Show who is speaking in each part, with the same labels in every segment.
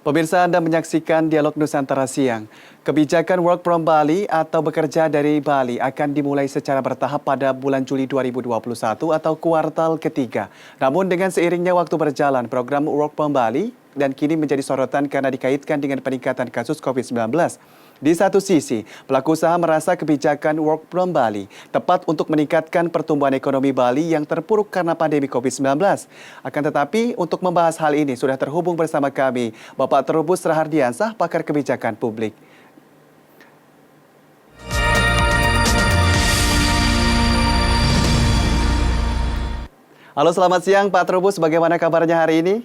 Speaker 1: Pemirsa, Anda menyaksikan Dialog Nusantara Siang. Kebijakan Work from Bali atau bekerja dari Bali akan dimulai secara bertahap pada bulan Juli 2021 atau kuartal ketiga. Namun dengan seiringnya waktu berjalan, program Work from Bali dan kini menjadi sorotan karena dikaitkan dengan peningkatan kasus COVID-19. Di satu sisi, pelaku usaha merasa kebijakan Work from Bali tepat untuk meningkatkan pertumbuhan ekonomi Bali yang terpuruk karena pandemi COVID-19. Akan tetapi, untuk membahas hal ini sudah terhubung bersama kami Bapak Trubus Rahardiansah, pakar kebijakan publik. Halo, selamat siang Pak Trubus, bagaimana kabarnya hari ini?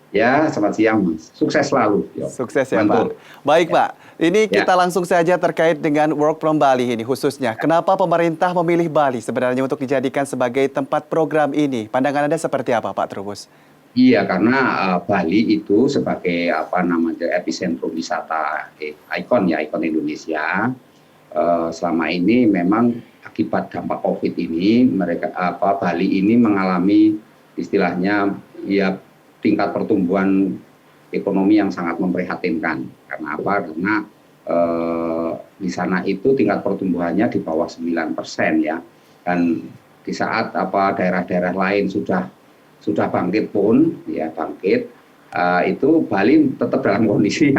Speaker 2: Ya, selamat siang, Mas. Sukses selalu.
Speaker 1: Sukses ya, Pak. Baik, Pak. Ini kita langsung saja terkait dengan Work from Bali ini khususnya. Kenapa pemerintah memilih Bali sebenarnya untuk dijadikan sebagai tempat program ini? Pandangan Anda seperti apa, Pak Trubus?
Speaker 2: Iya, karena Bali itu sebagai epicentrum wisata ikon Indonesia. Selama ini memang akibat dampak COVID ini, Bali ini mengalami istilahnya ya tingkat pertumbuhan ekonomi yang sangat memprihatinkan. Karena apa? Karena di sana itu tingkat pertumbuhannya di bawah 9% ya. Dan di saat daerah-daerah lain sudah bangkit pun ya itu Bali tetap dalam kondisi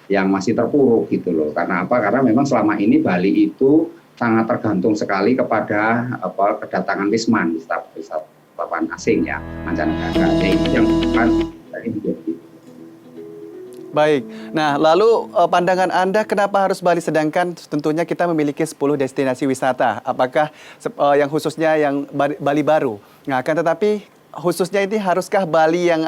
Speaker 2: yang masih terpuruk gitu loh. Karena apa? Karena memang selama ini Bali itu sangat tergantung sekali kepada kedatangan wisatawan asing ya, mancanegara. Yang tadi menjadi.
Speaker 1: Baik. Nah, lalu pandangan Anda kenapa harus Bali sedangkan tentunya kita memiliki 10 destinasi wisata. Apakah yang khususnya yang Bali baru? Nah, akan tetapi khususnya ini haruskah Bali yang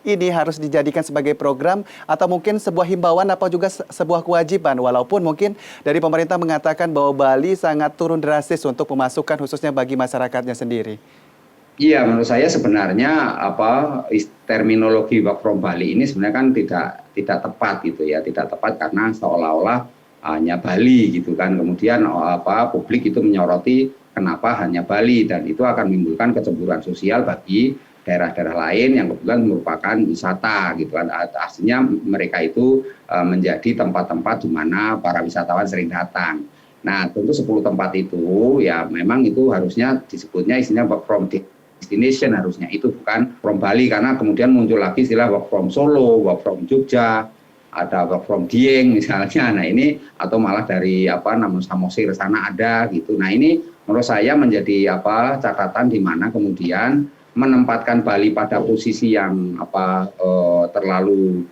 Speaker 1: ini harus dijadikan sebagai program atau mungkin sebuah himbauan apa juga sebuah kewajiban, walaupun mungkin dari pemerintah mengatakan bahwa Bali sangat turun drastis untuk pemasukan khususnya bagi masyarakatnya sendiri.
Speaker 2: Iya, menurut saya sebenarnya terminologi Work from Bali ini sebenarnya kan tidak tepat gitu ya, tidak tepat karena seolah-olah hanya Bali gitu kan. Kemudian publik itu menyoroti kenapa hanya Bali, dan itu akan menimbulkan kecemburuan sosial bagi daerah-daerah lain yang kebetulan merupakan wisata gitu kan. Artinya mereka itu menjadi tempat-tempat di mana para wisatawan sering datang. Nah, tentu 10 tempat itu ya memang itu harusnya disebutnya istilahnya work from destination, harusnya itu bukan from Bali, karena kemudian muncul lagi istilah work from Solo, work from Jogja, ada work from Dieng misalnya. Nah ini atau malah dari Samosir sana ada gitu. Nah ini menurut saya menjadi catatan di mana kemudian menempatkan Bali pada posisi yang terlalu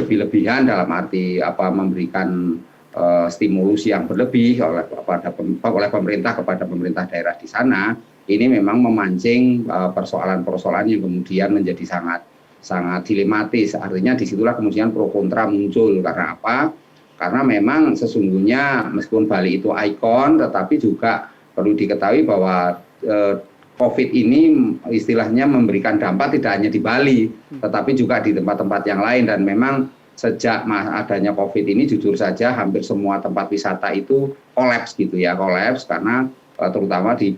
Speaker 2: lebih-lebihan dalam arti memberikan stimulus yang berlebih oleh pemerintah kepada pemerintah daerah di sana. Ini memang memancing persoalan-persoalan yang kemudian menjadi sangat dilematis. Artinya disitulah kemudian pro kontra muncul. Karena apa? Karena memang sesungguhnya meskipun Bali itu ikon, tetapi juga perlu diketahui bahwa COVID ini istilahnya memberikan dampak tidak hanya di Bali, tetapi juga di tempat-tempat yang lain. Dan memang sejak adanya COVID ini jujur saja hampir semua tempat wisata itu kolaps gitu ya, karena terutama di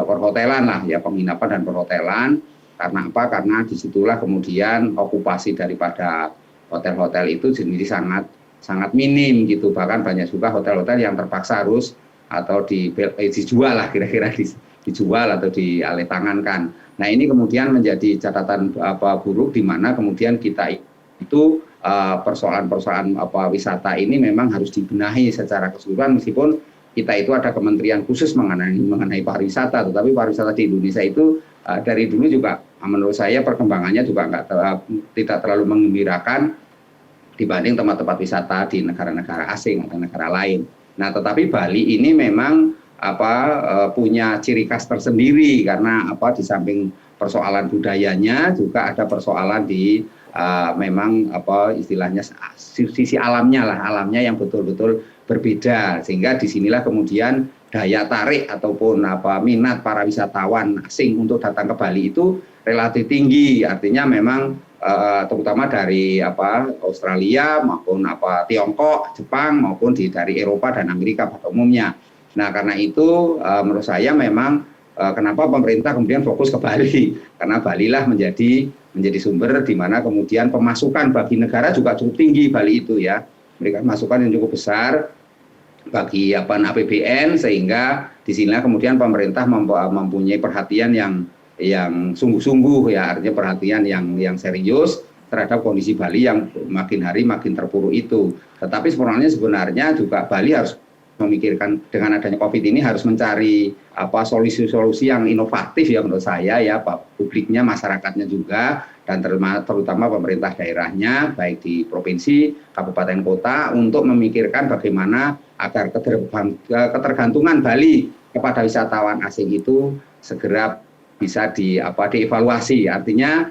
Speaker 2: perhotelan lah ya, penginapan dan perhotelan. Karena apa? Karena disitulah kemudian okupasi daripada hotel-hotel itu sendiri sangat minim gitu. Bahkan banyak juga hotel-hotel yang terpaksa harus atau dijual lah, kira-kira dijual atau dialih tangankan. Nah ini kemudian menjadi catatan buruk di mana kemudian kita itu persoalan-persoalan wisata ini memang harus dibenahi secara keseluruhan, meskipun kita itu ada kementerian khusus mengenai pariwisata, tetapi pariwisata di Indonesia itu dari dulu juga menurut saya perkembangannya juga tidak terlalu menggembirakan dibanding tempat-tempat wisata di negara-negara asing atau negara lain. Nah, tetapi Bali ini memang punya ciri khas tersendiri karena di samping persoalan budayanya juga ada persoalan di memang istilahnya sisi alamnya yang betul-betul berbeda, sehingga disinilah kemudian daya tarik ataupun minat para wisatawan asing untuk datang ke Bali itu relatif tinggi. Artinya memang terutama dari Australia maupun Tiongkok, Jepang maupun dari Eropa dan Amerika pada umumnya. Nah karena itu menurut saya memang kenapa pemerintah kemudian fokus ke Bali, karena Bali lah menjadi menjadi sumber di mana kemudian pemasukan bagi negara juga cukup tinggi Bali itu ya. Mereka masukan yang cukup besar bagi APBN, sehingga di sinilah kemudian pemerintah mempunyai perhatian yang sungguh-sungguh ya, artinya perhatian yang serius terhadap kondisi Bali yang makin hari makin terpuruk itu. Tetapi sebenarnya juga Bali harus memikirkan, dengan adanya COVID ini harus mencari solusi-solusi yang inovatif ya menurut saya ya, publiknya, masyarakatnya juga, dan terutama pemerintah daerahnya baik di provinsi, kabupaten, kota, untuk memikirkan bagaimana agar ketergantungan Bali kepada wisatawan asing itu segera bisa dievaluasi. Artinya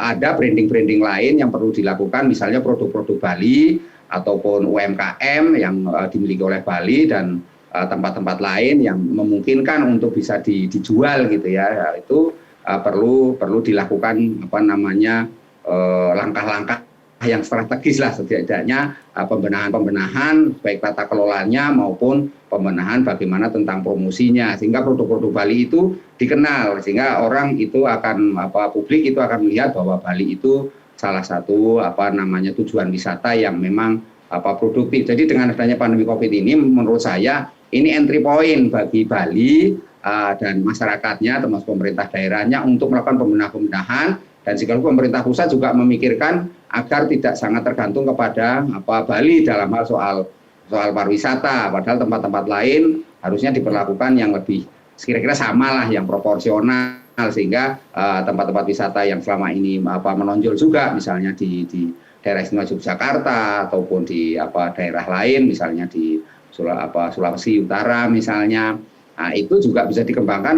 Speaker 2: ada branding-branding lain yang perlu dilakukan, misalnya produk-produk Bali ataupun UMKM yang dimiliki oleh Bali dan tempat-tempat lain yang memungkinkan untuk bisa dijual gitu ya. Itu perlu dilakukan langkah-langkah yang strategis lah, setidaknya pembenahan baik tata kelolanya maupun pembenahan bagaimana tentang promosinya, sehingga produk-produk Bali itu dikenal, sehingga orang itu publik itu akan melihat bahwa Bali itu salah satu tujuan wisata yang memang produktif. Jadi dengan adanya pandemi COVID ini, menurut saya ini entry point bagi Bali dan masyarakatnya, termasuk pemerintah daerahnya, untuk melakukan pembenahan, dan sekaligus pemerintah pusat juga memikirkan agar tidak sangat tergantung kepada Bali dalam hal soal pariwisata, padahal tempat-tempat lain harusnya diperlakukan yang lebih kira-kira sama lah, yang proporsional, sehingga tempat-tempat wisata yang selama ini menonjol juga, misalnya di daerah istimewa Yogyakarta ataupun di daerah lain, misalnya di Sulawesi Utara misalnya, itu juga bisa dikembangkan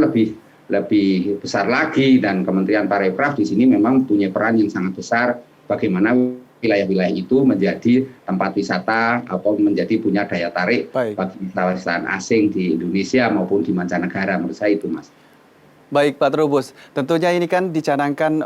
Speaker 2: lebih besar lagi, dan Kementerian Parekraf di sini memang punya peran yang sangat besar bagaimana wilayah-wilayah itu menjadi tempat wisata atau menjadi punya daya tarik bagi wisatawan asing di Indonesia maupun di mancanegara. Menurut saya itu, Mas.
Speaker 1: Baik Pak Trubus, tentunya ini kan dicanangkan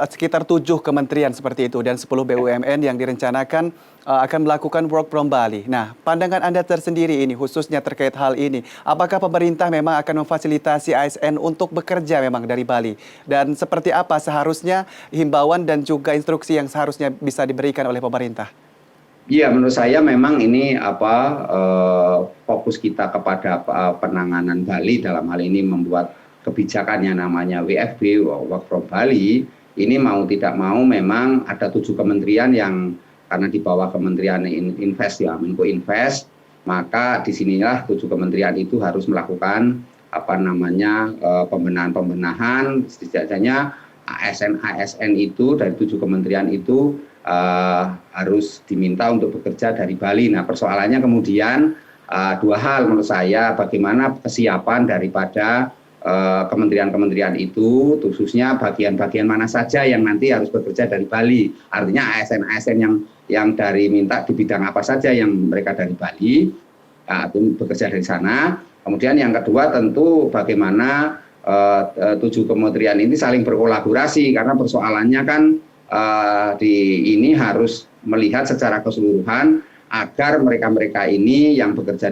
Speaker 1: sekitar 7 kementerian seperti itu dan 10 BUMN yang direncanakan akan melakukan work from Bali. Nah, pandangan Anda tersendiri ini khususnya terkait hal ini, apakah pemerintah memang akan memfasilitasi ASN untuk bekerja memang dari Bali? Dan seperti apa seharusnya himbauan dan juga instruksi yang seharusnya bisa diberikan oleh pemerintah?
Speaker 2: Iya, menurut saya memang ini fokus kita kepada penanganan Bali dalam hal ini membuat kebijakan yang namanya WFB, Work from Bali. Ini mau tidak mau memang ada 7 kementerian yang karena di bawah Kementerian Invest ya, Menko Invest, maka disinilah 7 kementerian itu harus melakukan pembenahan, setidaknya ASN itu dari 7 kementerian itu harus diminta untuk bekerja dari Bali. Nah, persoalannya kemudian 2 hal menurut saya, bagaimana kesiapan daripada kementerian-kementerian itu, khususnya bagian-bagian mana saja yang nanti harus bekerja dari Bali. Artinya ASN-ASN yang dari minta di bidang apa saja yang mereka dari Bali, itu bekerja dari sana. Kemudian yang kedua tentu bagaimana 7 kementerian ini saling berkolaborasi, karena persoalannya kan ini harus melihat secara keseluruhan agar mereka ini yang bekerja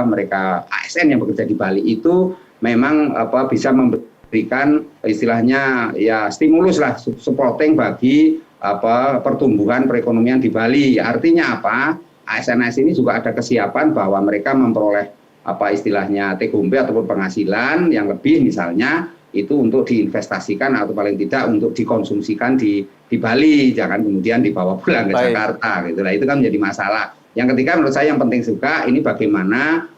Speaker 2: mereka ASN yang bekerja di Bali itu memang bisa memberikan istilahnya ya stimulus lah, supporting bagi pertumbuhan perekonomian di Bali. Artinya apa? ASN-ASN ini juga ada kesiapan bahwa mereka memperoleh istilahnya take home pay ataupun penghasilan yang lebih misalnya itu untuk diinvestasikan atau paling tidak untuk dikonsumsikan di Bali, jangan kemudian dibawa pulang ke Jakarta gitu. Nah, itu kan menjadi masalah. Yang ketiga menurut saya yang penting juga ini bagaimana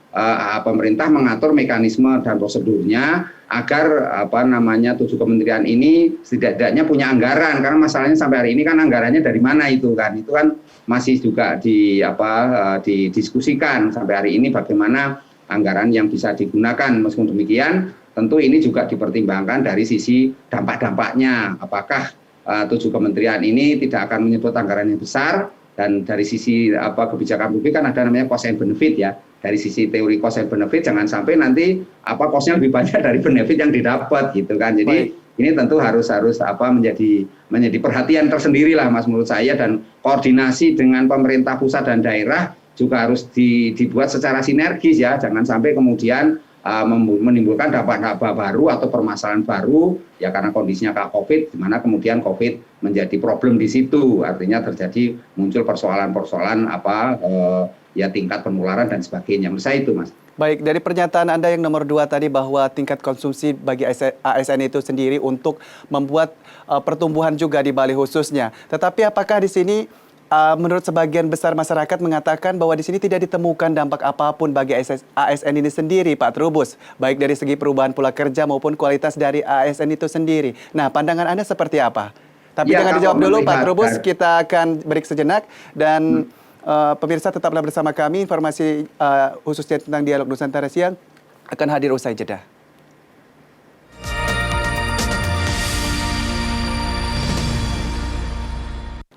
Speaker 2: pemerintah mengatur mekanisme dan prosedurnya agar 7 kementerian ini setidaknya punya anggaran, karena masalahnya sampai hari ini kan anggarannya dari mana itu kan masih juga didiskusikan sampai hari ini bagaimana anggaran yang bisa digunakan. Meskipun demikian tentu ini juga dipertimbangkan dari sisi dampak-dampaknya, apakah 7 kementerian ini tidak akan menyebut anggaran yang besar, dan dari sisi kebijakan publik kan ada namanya cost and benefit ya. Dari sisi teori cost and benefit jangan sampai nanti cost-nya lebih banyak dari benefit yang didapat gitu kan. Jadi ini tentu harus menjadi perhatian tersendiri lah Mas menurut saya, dan koordinasi dengan pemerintah pusat dan daerah juga harus dibuat secara sinergis ya. Jangan sampai kemudian menimbulkan dampak-dampak baru atau permasalahan baru ya karena kondisinya kayak COVID, di mana kemudian COVID menjadi problem di situ, artinya terjadi muncul persoalan-persoalan ya tingkat penularan dan sebagainya. Menurut saya itu, Mas.
Speaker 1: Baik, dari pernyataan Anda yang nomor 2 tadi bahwa tingkat konsumsi bagi ASN itu sendiri untuk membuat pertumbuhan juga di Bali khususnya. Tetapi apakah di sini menurut sebagian besar masyarakat mengatakan bahwa di sini tidak ditemukan dampak apapun bagi ASN ini sendiri, Pak Trubus, baik dari segi perubahan pola kerja maupun kualitas dari ASN itu sendiri. Nah, pandangan Anda seperti apa? Tapi
Speaker 2: Ya,
Speaker 1: jangan
Speaker 2: kalau
Speaker 1: dijawab dulu, Pak
Speaker 2: melihat
Speaker 1: Trubus. Kita akan break sejenak dan pemirsa tetaplah bersama kami. Informasi khususnya tentang Dialog Nusantara Siang akan hadir usai jeda.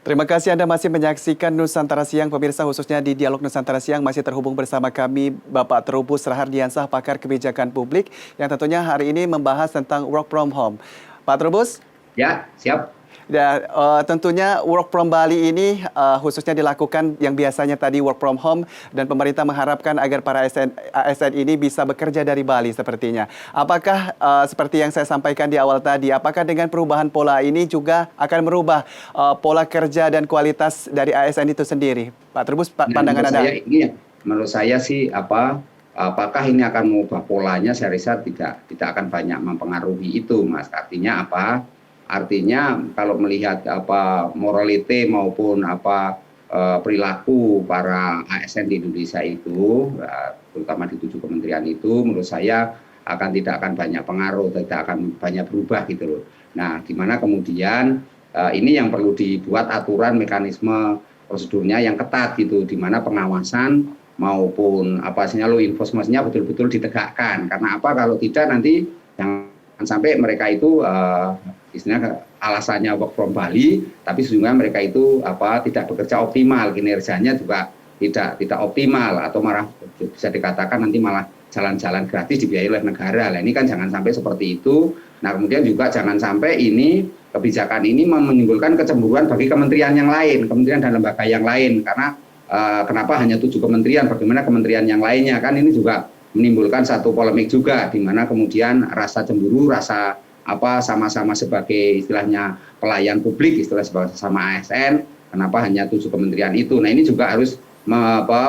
Speaker 1: Terima kasih Anda masih menyaksikan Nusantara Siang, pemirsa, khususnya di Dialog Nusantara Siang masih terhubung bersama kami Bapak Trubus Rahardiansah, pakar kebijakan publik yang tentunya hari ini membahas tentang work from home. Pak Trubus?
Speaker 2: Ya, siap.
Speaker 1: Ya, tentunya work from Bali ini khususnya dilakukan yang biasanya tadi work from home dan pemerintah mengharapkan agar para ASN ini bisa bekerja dari Bali sepertinya. Apakah seperti yang saya sampaikan di awal tadi, apakah dengan perubahan pola ini juga akan merubah pola kerja dan kualitas dari ASN itu sendiri? Pak Trubus, pandangan Anda?
Speaker 2: Menurut saya sih apakah ini akan mengubah polanya, saya rasa tidak akan banyak mempengaruhi itu, Mas. Artinya apa? Artinya kalau melihat morality maupun perilaku para ASN di Indonesia itu, terutama di 7 kementerian itu, menurut saya tidak akan banyak pengaruh, tidak akan banyak berubah gitu loh. Nah, di mana kemudian ini yang perlu dibuat aturan mekanisme prosedurnya yang ketat gitu, di mana pengawasan maupun law enforcement-nya betul-betul ditegakkan. Karena apa? Kalau tidak nanti jangan sampai mereka itu istilahnya alasannya work from Bali, tapi sesungguhnya mereka itu tidak bekerja optimal, kinerjanya juga tidak optimal, atau malah bisa dikatakan nanti malah jalan-jalan gratis dibiayai oleh negara. Nah, ini kan jangan sampai seperti itu. Nah, kemudian juga jangan sampai kebijakan ini menimbulkan kecemburuan bagi kementerian yang lain, kementerian dan lembaga yang lain, karena kenapa hanya 7 kementerian, bagaimana kementerian yang lainnya, kan ini juga menimbulkan satu polemik juga, di mana kemudian rasa cemburu, rasa sama-sama sebagai istilahnya pelayan publik, istilah sama ASN, kenapa hanya 7 kementerian itu. Nah, ini juga harus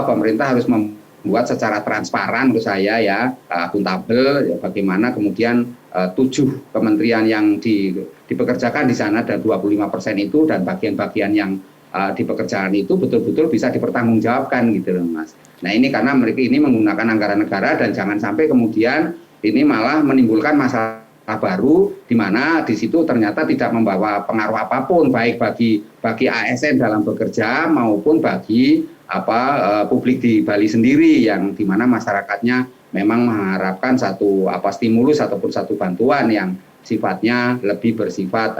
Speaker 2: pemerintah harus membuat secara transparan menurut saya ya, akuntabel ya, bagaimana kemudian 7 kementerian yang dipekerjakan di sana dan 25% itu dan bagian-bagian yang di pekerjaan itu betul-betul bisa dipertanggungjawabkan gitu loh, Mas. Nah, ini karena mereka ini menggunakan anggaran negara dan jangan sampai kemudian ini malah menimbulkan masalah baru di mana di situ ternyata tidak membawa pengaruh apapun baik bagi ASN dalam bekerja maupun bagi publik di Bali sendiri, yang di mana masyarakatnya memang mengharapkan satu stimulus ataupun satu bantuan yang sifatnya lebih bersifat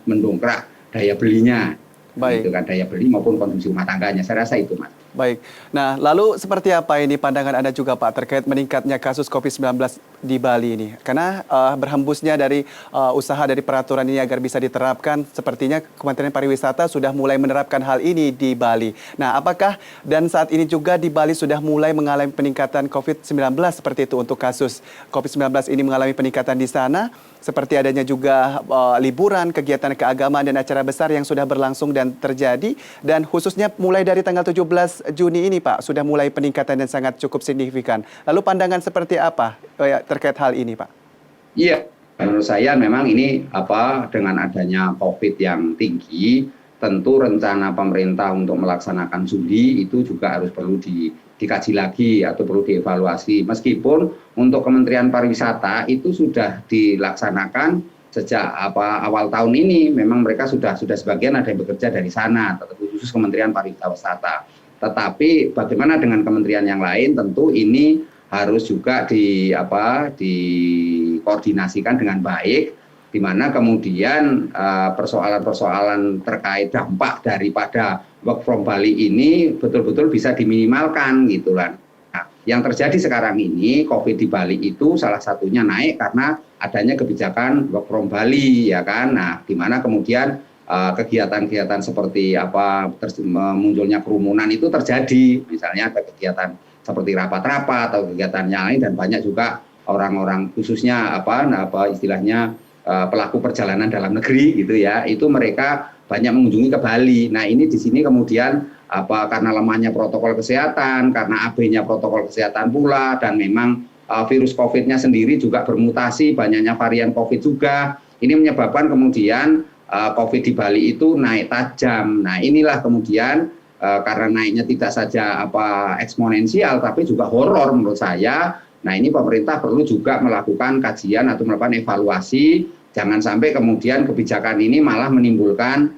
Speaker 2: mendongkrak daya belinya.
Speaker 1: Baik.
Speaker 2: Itu kan daya beli maupun konsumsi rumah tangganya. Saya rasa itu, Mas.
Speaker 1: Baik. Nah, lalu seperti apa ini pandangan Anda juga, Pak, terkait meningkatnya kasus COVID-19 di Bali ini? Karena berhembusnya dari usaha dari peraturan ini agar bisa diterapkan, sepertinya Kementerian Pariwisata sudah mulai menerapkan hal ini di Bali. Nah, apakah dan saat ini juga di Bali sudah mulai mengalami peningkatan COVID-19 seperti itu untuk kasus COVID-19 ini mengalami peningkatan di sana? Seperti adanya juga liburan, kegiatan keagamaan dan acara besar yang sudah berlangsung dan terjadi. Dan khususnya mulai dari tanggal 17 Juni ini, Pak, sudah mulai peningkatan yang sangat cukup signifikan. Lalu pandangan seperti apa terkait hal ini, Pak?
Speaker 2: Iya, menurut saya memang ini dengan adanya COVID yang tinggi, tentu rencana pemerintah untuk melaksanakan Juli itu juga harus perlu dikaji lagi atau perlu dievaluasi. Meskipun untuk Kementerian Pariwisata itu sudah dilaksanakan sejak awal tahun ini, memang mereka sudah sebagian ada yang bekerja dari sana, khusus Kementerian Pariwisata. Tetapi bagaimana dengan kementerian yang lain, tentu ini harus juga dikoordinasikan dengan baik, di mana kemudian persoalan-persoalan terkait dampak daripada work from Bali ini betul-betul bisa diminimalkan gitu kan. Nah, yang terjadi sekarang ini COVID di Bali itu salah satunya naik karena adanya kebijakan work from Bali ya kan. Nah, di mana kemudian kegiatan-kegiatan seperti munculnya kerumunan itu terjadi, misalnya ada kegiatan seperti rapat-rapat atau kegiatan yang lain, dan banyak juga orang-orang khususnya istilahnya pelaku perjalanan dalam negeri gitu ya, itu mereka banyak mengunjungi ke Bali. Nah ini di sini kemudian karena lemahnya protokol kesehatan, karena AB-nya protokol kesehatan pula, dan memang virus COVID-nya sendiri juga bermutasi, banyaknya varian COVID juga. Ini menyebabkan kemudian COVID di Bali itu naik tajam. Nah inilah kemudian karena naiknya tidak saja eksponensial, tapi juga horor menurut saya. Nah ini pemerintah perlu juga melakukan kajian atau melakukan evaluasi. Jangan sampai kemudian kebijakan ini malah menimbulkan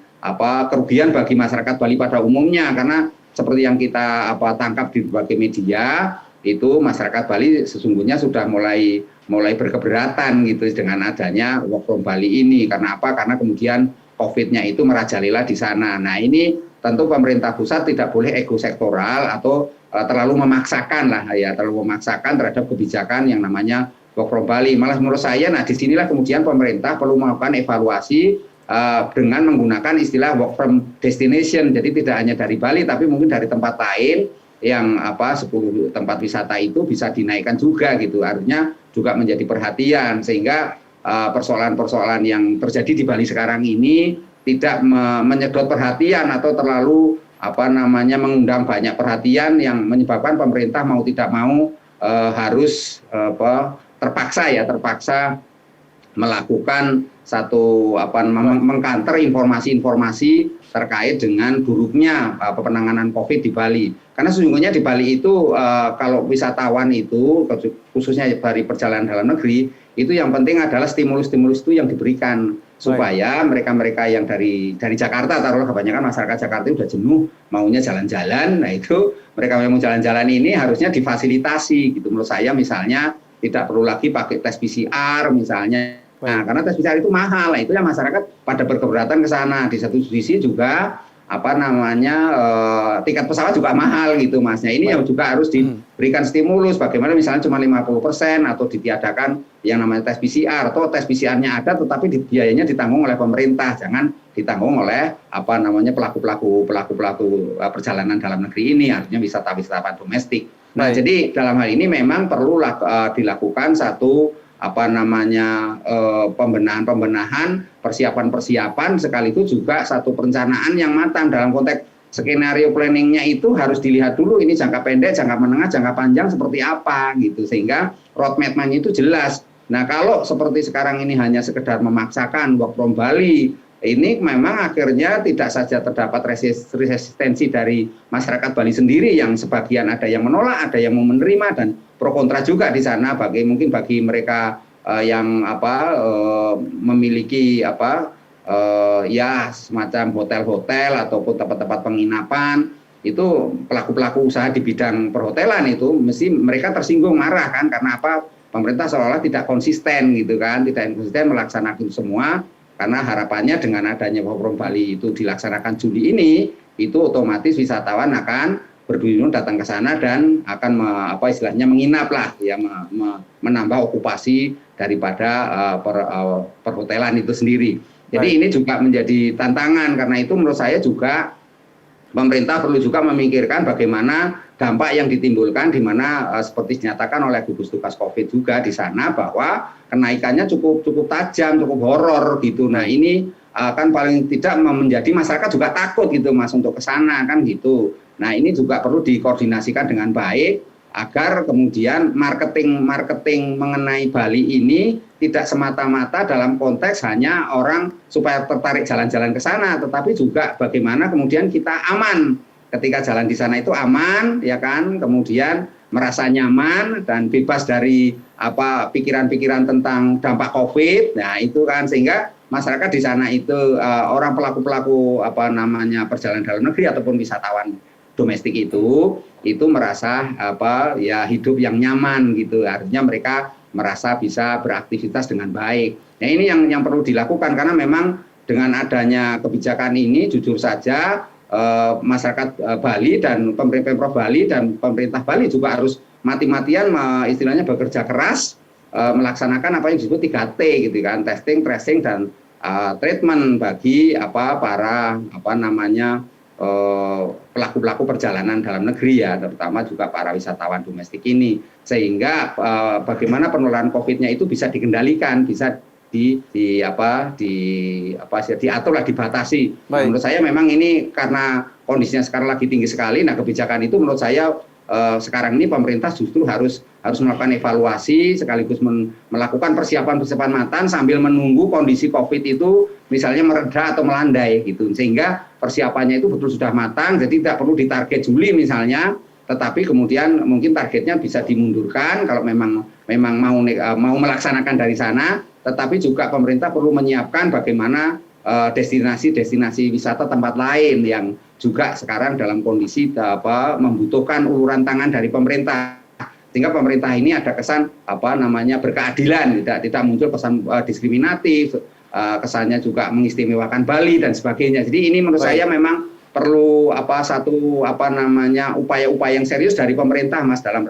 Speaker 2: kerugian bagi masyarakat Bali pada umumnya, karena seperti yang kita tangkap di berbagai media itu masyarakat Bali sesungguhnya sudah mulai berkeberatan gitu dengan adanya work from Bali ini. Karena apa? Karena kemudian COVID-nya itu merajalela di sana. Nah ini tentu pemerintah pusat tidak boleh ego sektoral atau terlalu memaksakan terhadap kebijakan yang namanya work from Bali. Malah menurut saya, nah disinilah kemudian pemerintah perlu melakukan evaluasi dengan menggunakan istilah work from destination. Jadi tidak hanya dari Bali, tapi mungkin dari tempat lain yang 10 tempat wisata itu bisa dinaikkan juga gitu. Artinya juga menjadi perhatian sehingga persoalan-persoalan yang terjadi di Bali sekarang ini tidak menyedot perhatian atau terlalu mengundang banyak perhatian yang menyebabkan pemerintah mau tidak mau harus terpaksa melakukan satu mengkanter informasi-informasi terkait dengan buruknya penanganan COVID di Bali. Karena sesungguhnya di Bali itu kalau wisatawan itu khususnya dari perjalanan dalam negeri itu yang penting adalah stimulus-stimulus itu yang diberikan supaya mereka-mereka yang dari Jakarta, taruhlah kebanyakan masyarakat Jakarta udah jenuh maunya jalan-jalan. Nah itu mereka yang mau jalan-jalan ini harusnya difasilitasi gitu. Menurut saya misalnya tidak perlu lagi pakai tes PCR misalnya. Nah, karena tes PCR itu mahal, nah, itu yang masyarakat pada berkeberatan ke sana. Di satu sisi juga tiket pesawat juga mahal gitu Mas. Nah, ini yang juga harus diberikan stimulus. Bagaimana misalnya cuma 50% atau ditiadakan yang namanya tes PCR, atau tes PCR-nya ada tetapi biayanya ditanggung oleh pemerintah, jangan ditanggung oleh pelaku-pelaku perjalanan dalam negeri ini, artinya wisatawan domestik. Nah, jadi dalam hal ini memang perlu dilakukan satu pembenahan, persiapan sekaligus juga satu perencanaan yang matang dalam konteks skenario planningnya itu harus dilihat dulu ini jangka pendek, jangka menengah, jangka panjang seperti apa gitu sehingga roadmap-nya itu jelas. Nah kalau seperti sekarang ini hanya sekedar memaksakan work from Bali, ini memang akhirnya tidak saja terdapat resistensi dari masyarakat Bali sendiri yang sebagian ada yang menolak, ada yang mau menerima dan pro kontra juga di sana bagi mereka yang memiliki semacam hotel-hotel ataupun tempat-tempat penginapan itu pelaku-pelaku usaha di bidang perhotelan itu mesti mereka tersinggung marah kan karena pemerintah seolah-olah tidak konsisten gitu kan, tidak konsisten melaksanakan itu semua. Karena harapannya dengan adanya work from Bali itu dilaksanakan Juli ini, itu otomatis wisatawan akan berduyun datang ke sana dan akan menginap lah, ya menambah okupasi daripada perhotelan itu sendiri. Jadi ini juga menjadi tantangan, karena itu menurut saya juga pemerintah perlu juga memikirkan bagaimana dampak yang ditimbulkan di mana seperti dinyatakan oleh gugus tugas COVID juga di sana bahwa kenaikannya cukup tajam, cukup horor gitu. Nah ini kan paling tidak menjadi masyarakat juga takut gitu Mas untuk ke sana kan gitu. Nah ini juga perlu dikoordinasikan dengan baik agar kemudian marketing mengenai Bali ini tidak semata-mata dalam konteks hanya orang supaya tertarik jalan-jalan ke sana, tetapi juga bagaimana kemudian kita aman ketika jalan di sana itu aman, ya kan, kemudian merasa nyaman dan bebas dari pikiran-pikiran tentang dampak COVID. Nah itu kan sehingga masyarakat di sana itu orang pelaku-pelaku perjalanan dalam negeri ataupun wisatawan domestik itu merasa hidup yang nyaman gitu, artinya mereka merasa bisa beraktivitas dengan baik. Nah ini yang perlu dilakukan karena memang dengan adanya kebijakan ini jujur saja masyarakat Bali dan Pemprov Bali dan pemerintah Bali juga harus mati-matian istilahnya bekerja keras melaksanakan apa yang disebut 3T gitu kan, testing, tracing dan treatment bagi para pelaku-pelaku perjalanan dalam negeri ya, terutama juga para wisatawan domestik ini, sehingga bagaimana penularan COVID-nya itu bisa dikendalikan, bisa diaturlah, dibatasi. Nah, menurut saya memang ini karena kondisinya sekarang lagi tinggi sekali. Nah, kebijakan itu menurut saya sekarang ini pemerintah justru harus melakukan evaluasi sekaligus melakukan persiapan matang sambil menunggu kondisi COVID itu misalnya mereda atau melandai gitu, sehingga persiapannya itu betul sudah matang. Jadi tidak perlu ditarget Juli misalnya, tetapi kemudian mungkin targetnya bisa dimundurkan kalau memang mau melaksanakan dari sana. Tetapi juga pemerintah perlu menyiapkan bagaimana destinasi wisata tempat lain yang juga sekarang dalam kondisi membutuhkan uluran tangan dari pemerintah, sehingga pemerintah ini ada kesan berkeadilan, tidak muncul pesan diskriminatif, kesannya juga mengistimewakan Bali dan sebagainya. Jadi ini menurut saya memang perlu upaya-upaya yang serius dari pemerintah, Mas, dalam